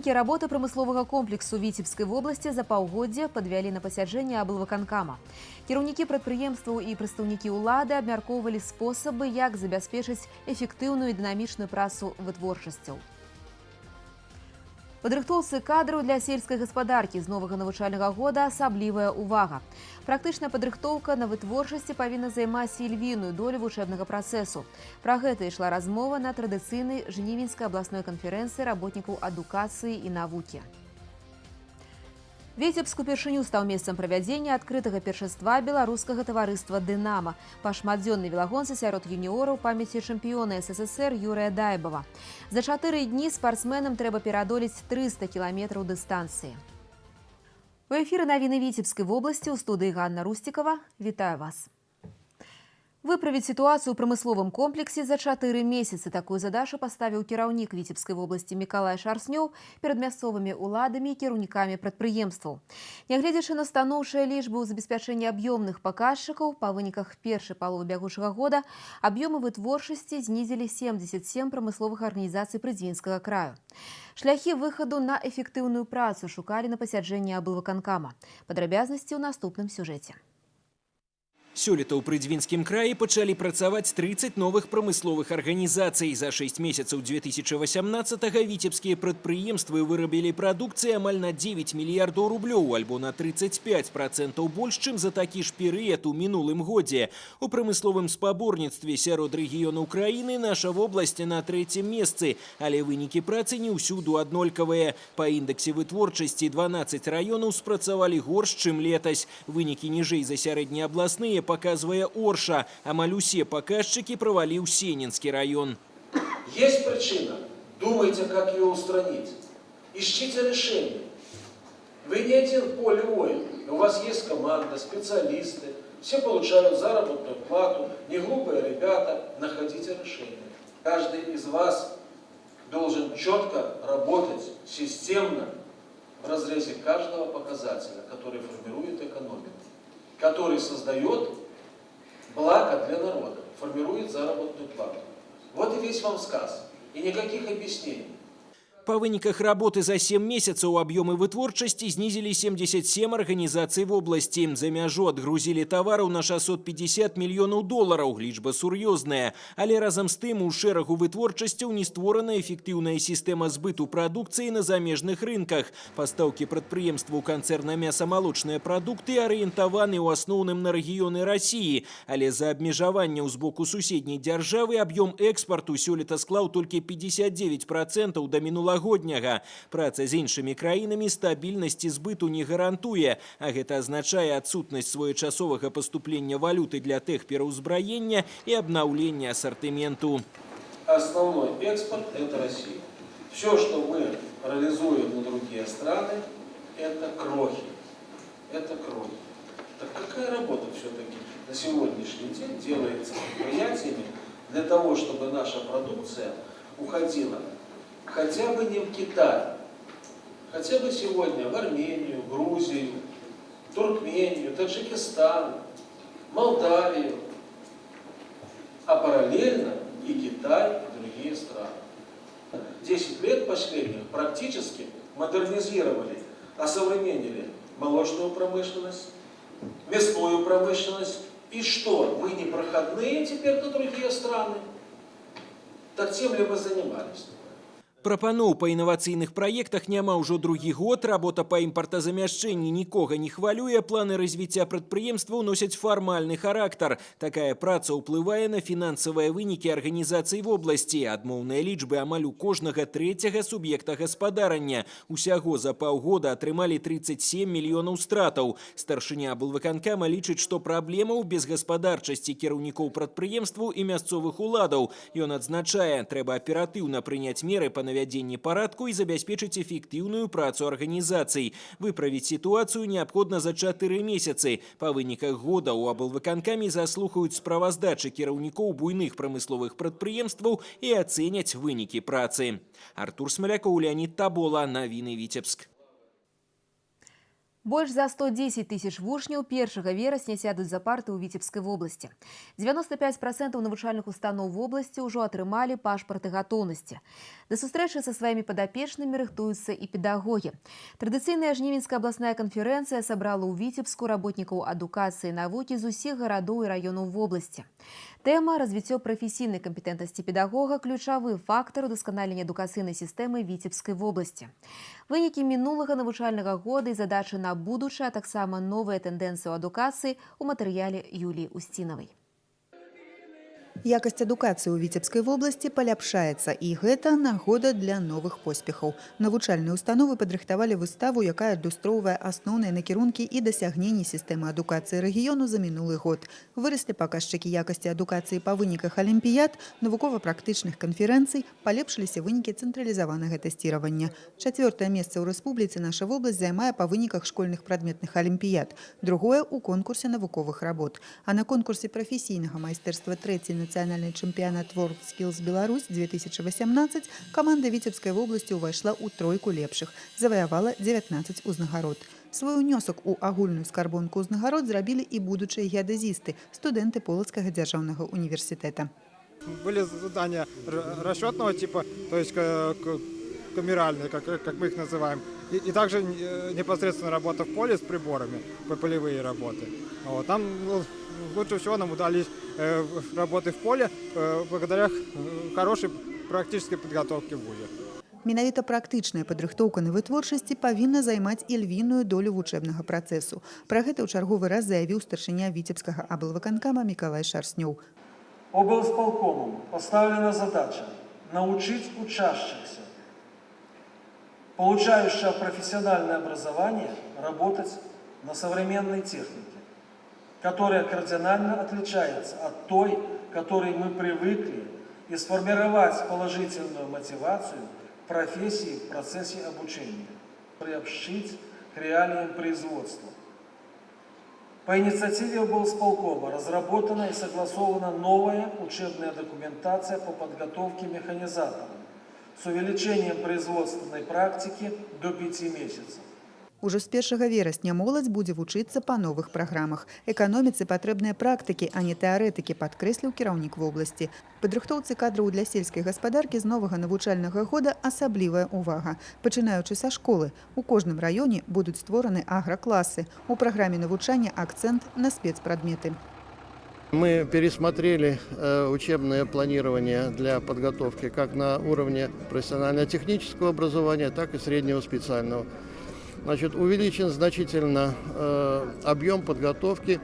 Вынікі работы прамысловага комплексу Віцебскай вобласці за паўгоддзя падвялі на пасяджэнне аблвыканкама. Кіраўнікі прадпрыемстваў і прадстаўнікі ўлады абмяркоўвалі спосабы, як забяспечыць эфектыўную і дынамічную працу вытворчасцяў. Падрыхтоўцы кадраў для сельскай гаспадаркі з новага навучальнага года асаблівая ўвага. Практычная падрыхтоўка на вытворчасці павінна займаць ільвіную долю вучэбнага працэсу. Пра гэта ішла размова на традыцыйнай жнівеньскай абласной канферэнцыі работнікаў адукацыі і навукі. Віцебск упершыню стаў месцам правядзення адкрытага першаства беларускага таварыства «Дынама» па шматдзённай велагонцы сярод юніораў памяці чэмпіёна СССР Юрыя Дайбава. За 4 дні спартсменам трэба пераадолець 300 кіламетраў дыстанцыі. У эфіры навіны Віцебскай вобласці ў студыі Ганна Русцікава. Вітаю вас. Выправіць сітуацыю ў прамысловым комплексе за 4 месяцы. Такую задачу паставіў кіраўнік Віцебскай вобласці Мікалай Шарснёў перад мясцовымі ўладамі і кіраўнікамі прадпрыемстваў. Нягледзячы на станоўчыя лічбы ў забеспячэнні аб'ёмных паказчыкаў, па выніках першай паловы бягучага года аб'ёмы вытворчасці знізілі 77 прамысловых арганізацый Прыдзінскага краю. Шляхі выхаду на эфектыўную працу шукалі на пасяджэнні аблвыканкама. Падрабязнасці ў наступным сюжэце. Сёлета ў Прыдзьвінскім краі пачалі працаваць 30 новых прамысловых арганізацый. За 6 месяцаў 2018-го віцебскія прадпрыемствы вырабілі прадукцыі амаль на 9 мільярдаў рублёў, альбо на 35% больш, чым за такі ж перыяд у мінулым годзе. У прамысловым спаборніцтве сярод рэгіёнаў краіны наша вобласць на 3-м месцы, але вынікі працы не ўсюду аднолькавыя. Па індэксе вытворчасці 12 раёнаў спрацавалі горш, чым летась. Вынікі ніжэй за сярэднеабласныя показывая Орша, амаль усе показчики провалил Сенинский район. Есть причина. Думайте, как ее устранить. Ищите решение. Вы не один поле воин. У вас есть команда, специалисты. Все получают заработную плату. Не глупые ребята. Находите решение. Каждый из вас должен четко работать системно в разрезе каждого показателя, который формирует экономику, который создает благо для народа, формирует заработную плату. Вот и весь вам сказ. И никаких объяснений. По выніках работы за 7 месяцаў аб'ёмы вытворчасці знізілі 77 арганізацый в области. За мяжу адгрузілі тавараў на 650 мільёнаў долараў. Лічба сур'ёзная. Але разам з тым у шэрагу вытворчасцяў не створана эфектыўная сістэма збыту прадукцыі на замежных рынках. Пастаўкі прадпрыемстваў канцэрна мяса-малочныя прадукты арыентаваны ў асноўным на рэгіёны Расіі. Але за абмежаванняў з боку суседняй дзяржавы аб'ём экспарту сёлета склаў толькі 59% да мінулагодняга. Праца з іншымі краінамі стабільнасці збыту не гарантуе, а гэта азначае адсутнасць своечасовага паступлення валюты для тэхпераўзбраення і абнаўлення ассортименту. Основной экспорт – это Россия. Все, что мы реализуем на другие страны, это крохи. Это крохи. Так какая работа все-таки на сегодняшний день делается предприятиями для того, чтобы наша продукция уходила хотя бы не в Китай, хотя бы сегодня в Армению, Грузию, Туркмению, Таджикистан, Молдавию, а параллельно и Китай, и другие страны. 10 лет последних практически модернизировали, осовременили молочную промышленность, мясную промышленность. И что, мы не проходные теперь на другие страны? Так тем ли мы занимались? Прапаноў па інавацыйных праектах няма ўжо другі год. Работа па імпартазамяшчэнні нікога не хвалюе. Планы развіцця прадпрыемстваў носяць фармальны характар. Такая праца ўплывае на фінансавыя вынікі арганізацый вобласці. Адмоўныя лічбы амаль у кожнага 3-го суб'екта гаспадарання. Усяго за паўгода атрымалі 37 мільёнаў стратаў. Старшыня аблвыканкама лічыць, што праблема ў безгаспадарчасці кіраўнікоў прадпрыемстваў і мясцовых уладаў. Ён адзначае, трэба аператыўна прыняць меры па навядзенні парадку і забяспечыць эфектыўную працу арганізацый. Выправіць сітуацыю неабходна за 4 месяцы. Па выніках года ў аблвыканкаме заслухаюць справаздачы кіраўнікоў буйных прамысловых прадпрыемстваў і ацэняць вынікі працы. Артур Смалякоў, Леонид Табола, навіны Віцебск. Больш за 110 тысяч вучняў 1 верасня сядуць за парты ў Віцебскай вобласці. 95% навучальных устаноў вобласці ўжо атрымалі пашпарты гатоўнасці. Да сустрэчы са сваімі падапечнымі рыхтуюцца і педагогі. Традыцыйная жнівеньская абласная канферэнцыя сабрала ў Віцебску работнікаў адукацыі і навукі з усіх гарадоў і раёнаў вобласці. Тэма развіццё прафесійнай кампетэнтнасці педагога – ключавы фактар удасканалення адукацыйнай сістэмы Віцебскай вобласці. Вынікі мінулага навучальнага года і задачы на будучае, а таксама новыя тэндэнцыі ў адукацыі у матэрыяле Юліі Усцінавай. Якасць адукацыі ў Віцебскай вобласці паляпшаецца, і гэта нагода для новых поспехаў. Навучальныя установы падрыхтавалі выставу, якая адлюстроўвае асноўныя накірункі і дасягненні сістэмы адукацыі рэгіёну за мінулы год. Выраслі паказчыкі якасці адукацыі па выніках алімпіяд, навукова-практычных канферэнцый, палепшыліся вынікі цэнтралізаванага тэсціравання. 4-е месца ў рэспубліцы наша вобласць займае па выніках школьных прадметных алімпіяд, другое ў конкурсе навуковых работ. А на конкурсе прафесійнага майстэрства 3-й нацыянальны чэмпіянат World Skills Беларусь 2018 каманда Віцебскай вобласці ўвайшла ў тройку лепшых, заваявала 19 узнагарод. Свой унёсак у агульную скарбонку узнагарод зрабілі і будучыя геадэзісты, студэнты Полацкага дзяржаўнага універсітэта. Были задания расчетного типа, то есть камеральные, как мы их называем, и также непосредственно работа в поле с приборами, полевые работы. Вот. Там лучше всего нам удались работы в поле благодаря хорошей практической подготовке в ВУЗе. Менавіта практычная падрыхтоўка на вытворчасці павінна займаць і львіную долю вучэбнага працэсу. Пра гэта ў чарговы раз заявіў старшыня Віцебскага аблвыканкама Мікалай Шарснёў. Облсполкомом поставлена задача научить учащихся, получающих профессиональное образование, работать на современной технике, которая кардинально отличается от той, к которой мы привыкли, и сформировать положительную мотивацию профессии в процессе обучения, приобщить к реалиям производства. По инициативе облсполкома разработана и согласована новая учебная документация по подготовке механизаторов с увеличением производственной практики до 5 месяцев. Ужо з 1 верасня моладзь будзе вучыцца па новых праграмах. Эканоміцы патрэбныя практыкі, а не тэарэтыкі, падкрэсліў кіраўнік вобласці. Падрыхтоўцы кадраў для сельскай гаспадаркі з новага навучальнага года асаблівая ўвага. Пачынаючы са школы, у кожным раёне будуць створаны агракласы. У праграме навучання акцэнт на спецпрадметы. Мы пересмотрели учебное планирование для подготовки как на уровне профессионально-технического образования, так и среднего специального. Значит, увеличен значительно объем подготовки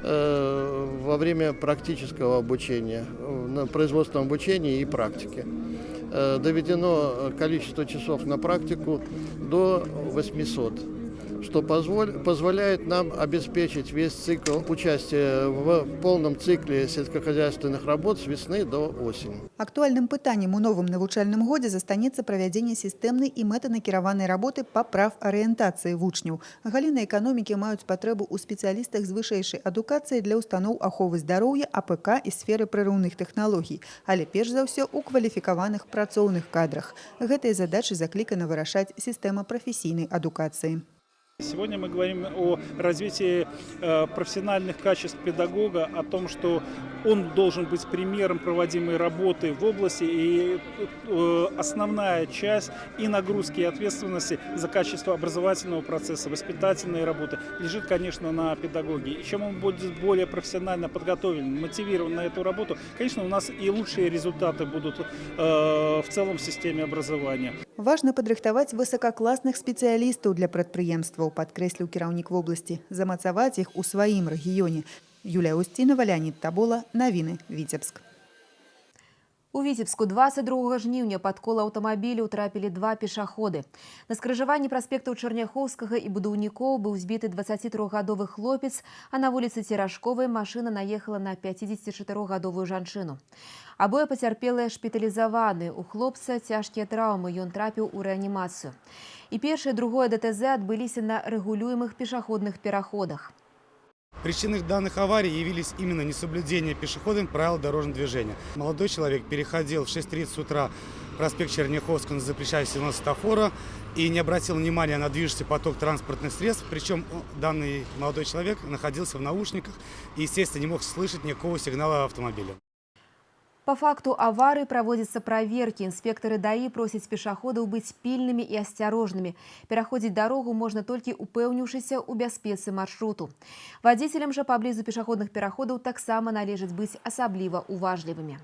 во время практического обучения, на производственном обучении и практике. Доведено количество часов на практику до 800, что позволяет нам обеспечить весь цикл участия в полном цикле сельскохозяйственных работ с весны до осени. Актуальным пытаннем у новым навучальным годзе застанецца правядзенне сістэмнай і мэтанакіраванай работы па прафарыентацыі вучняў. Галіны эканомікі маюць патрэбу ў спецыялістах з вышэйшай адукацыяй для устаноў аховы здароўя, АПК і сферы прырыўных тэхналогій, але перш за ўсё ў кваліфікаваных працоўных кадрах. Гэтыя задачы заклікана вырашаць сістэма прафесійнай адукацыі. Сегодня мы говорим о развитии профессиональных качеств педагога, о том, что он должен быть примером проводимой работы в области, и основная часть и нагрузки, и ответственности за качество образовательного процесса, воспитательной работы лежит, конечно, на педагоге. И чем он будет более профессионально подготовлен, мотивирован на эту работу, конечно, у нас и лучшие результаты будут в целом в системе образования. Важна падрыхтаваць высокакласных спецыялістаў для прадпрыемстваў, падкрэсліў кіраўнік вобласці, замацаваць іх у сваім рэгіёне. Юлія Усцінава, Леонид Табола, навіны Віцебск. У Віцебску 22 жніўня пад кола аўтамабіляў трапілі 2 пешаходы. На скрыжаванні праспектаў Чарняхоўскага і будаўнікоў быў збіты 23-гадовы хлопец, а на вуліцы Церашковай машына наехала на 54-гадовую жанчыну. Абое пацярпелыя шпіталізаваны. У хлопца цяжкія траўмы, ён трапіў у рэанімацыю. І першае і другое ДТЗ адбыліся на рэгулюемых пешаходных пераходах. Причиной данных аварий явились именно несоблюдение пешеходами правил дорожного движения. Молодой человек переходил в 6:30 утра проспект Черняховского на запрещающий сигнал светофора и не обратил внимания на движущийся поток транспортных средств. Причем данный молодой человек находился в наушниках и, естественно, не мог слышать никакого сигнала автомобиля. По факту аварии проводятся проверки. Инспекторы ДАИ просят пешеходов быть пильными и осторожными. Пераходить дорогу можно только упэўніўшыся у бяспецы маршруту. Водителям же поблизу пешеходных пераходов таксама належыць быць асабліва уважлівымі.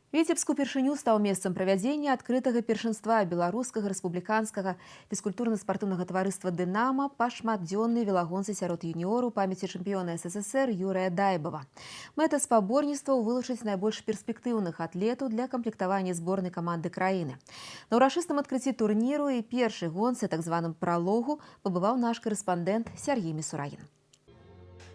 Віцебск упершыню стаў месцам правядзення адкрытага першынства беларускага рэспубліканскага фізкультурна-спартыўнага таварыства «Дынама» па шматдзённай велагонцы сярод юніораў памяці чэмпіёна СССР Юрыя Дайбава. Мэта спаборніцтваў вылучыць найбольш перспектыўных атлетаў для камплектавання зборнай каманды краіны. На ўрачыстым адкрыцці турніру і першай гонцы, так званым пралогу, пабываў наш карэспандэнт Сергей Мисурагин.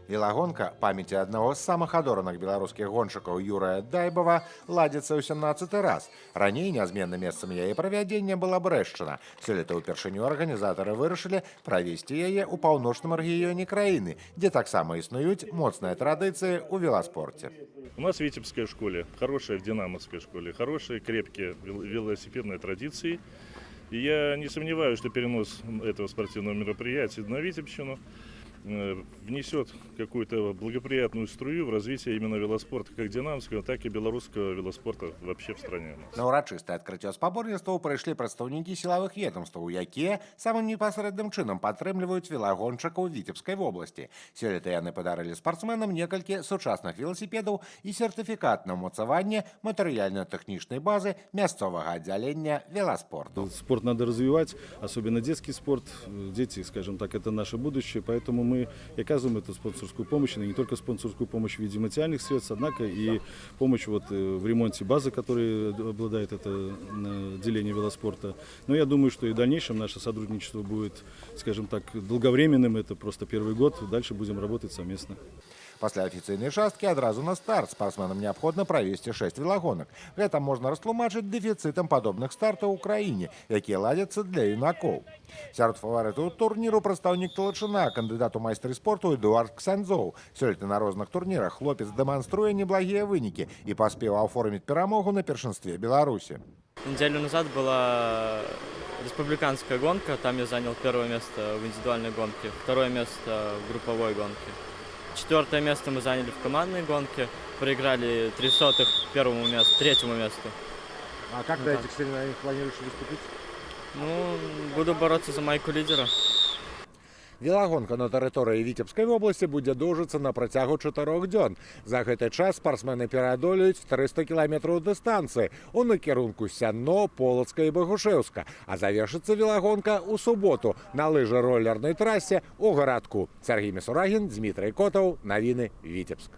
Велагонка памяти одного з самых адораных беларускіх гоншчыкаў Юрыя Дайбава ладзіцца ў 17-й раз. Раней нязменным месцам яе правядзення была Брэшчына. Сёлета ўпершыню арганізатары вырашылі правесці яе ў паўночным рэгіёне краіны, дзе таксама існуюць моцныя традыцыі ў веласпорце. У нас в Витебской школе, хорошая в Динамовской школе, хорошие, крепкие велосипедные традиции. И я не сомневаюсь, что перенос этого спортивного мероприятия на Витебщину внесет какую-то благоприятную струю в развитие именно велоспорта, как динамского, так и белорусского велоспорта вообще в стране. На ўрачыстае адкрыццё спаборніцтваў прыйшлі прадстаўнікі сілавых ведомстваў, якія самым непасрэдным чынам падтрымліваюць велагоншчыкаў Віцебскай вобласці. Сёлета яны падарылі спартсменам некалькі сучасных велосипедаў і сертыфікат на ўмацаванне матэрыяльна-тэхнічнай базы мясцовага аддзялення веласпорту. Спорт надо развивать, особенно детский спорт. Дети, скажем так, это наше будущее, поэтому мы оказываем эту спонсорскую помощь, и не только спонсорскую помощь в виде материальных средств, однако и помощь в ремонте базы, которая обладает это отделение велоспорта. Но я думаю, что и в дальнейшем наше сотрудничество будет, скажем так, долговременным. Это просто первый год, дальше будем работать совместно. Пасля афіцыйнай часткі адразу на старт спартсменам неабходна правесці 6 велагонак. Гэта можна растлумачыць дэфіцытам падобных стартаў у краіне, якія ладзяцца для юнакоў. Сярод фаварытаў турніру прадстаўнік Талачына, кандыдат у майстры спорту Эдуард Ксандзоў. Сёлета на розных турнірах хлопец дэманструе неблагія вынікі і паспеў аформіць перамогу на першынстве Беларусі. Неделю назад была республиканская гонка, там я занял первое место в индивидуальной гонке, второе место в групповой гонке. 4-е место мы заняли в командной гонке, проиграли 0,03 первому месту, 3-му месту. А как на этих соревнованиях планируешь выступить? Ну, буду бороться за майку лидера. Велагонка на тэрыторыі Віцебскай вобласці будзе доўжыцца на працягу 4 дзён. За гэты час спартсмены пераадолеюць 300 кіламетраў дыстанцыі у накірунку Сянно, Полацка і Багушэўска, а завершыцца велагонка ў суботу на лыжа-ролернай трасе ў гарадку. Сергей Мисурагин, Дмитрий Котов, навіны Віцебск.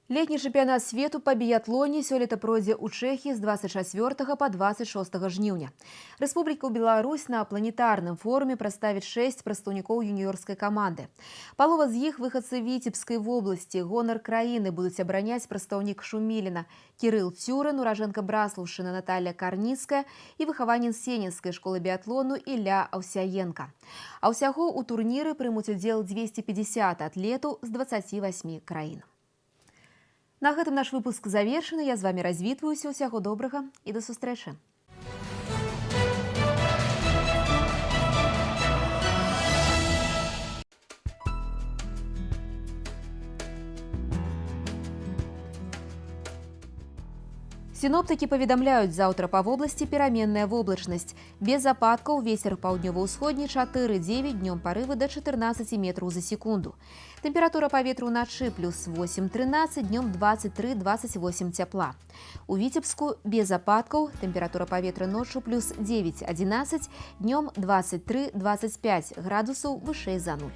Летні чэмпіянат свету па біятлоне сёлета пройдзе ў Чэхіі з 24 па 26 жніўня. Рэспубліка Беларусь на планетарным форуме прадставіць 6 прадстаўнікоў юніёрскай каманды. Палова з іх выхадцы Віцебскай вобласці. Гонар краіны будуць абараняць прадстаўнік Шуміліна Кірыл Цюрын, уражэнка Браслаўшчына Наталья Карніцкая і выхаванец Сенінскай школы біятлону Ілля Аўсяенка. А ўсяго ў турніры прымуць удзел 250 атлетаў з 28 краін. На гэтым наш выпуск завершаны. Я з вами развітваюся. Усяго добрага і да сустрэчы. Синоптики паведамляюць, заўтра па вобласці пераменная воблачнасць. Без ападкаў, вецер паўднёва-ўсходні 4-9, днём парывы да 14 метраў за секунду. Тэмпература паветра ўначы плюс 8-13, днём 23-28 цяпла. У Віцебску без ападкаў, тэмпература паветра ноччу плюс 9-11, днём 23-25 градусаў вышэй за 0.